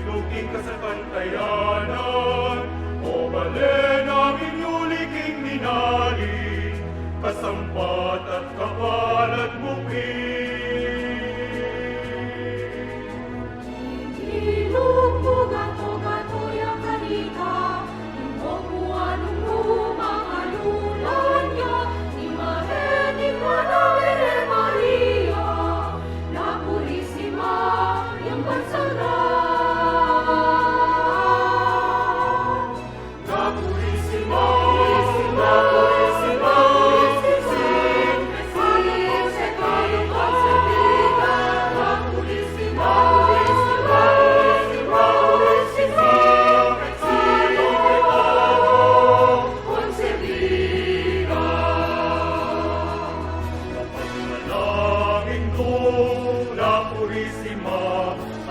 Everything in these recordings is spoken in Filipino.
sinuging kasakantayanan, o balen namin yuliking minali, kasampat at kapal at bukid.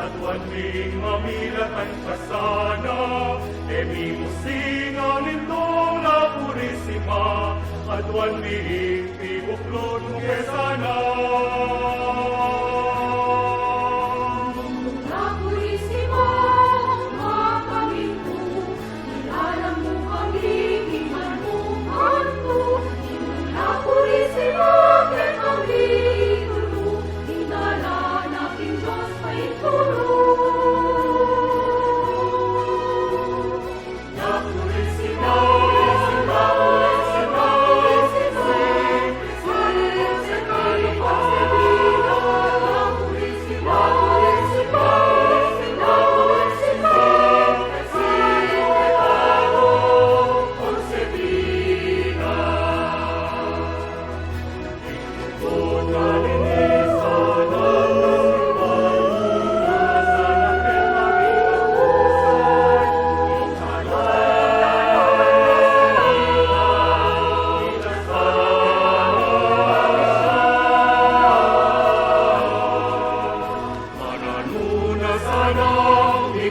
At wanming mamilatan kasana, emi musinga nindong la purisima, at wanming pibuklod kesana. La purisima, makamintu, ilalam mo kami, imanukan mo, la purisima, ken kami itulu, inala natin Diyos paitulu.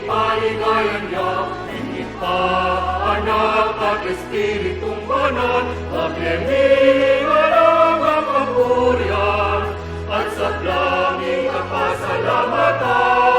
Kaligayan niya, ingit pa, anak at Espiritong Banal, maglemi alam ang kapurihan, at sa langit ang pasalamatan.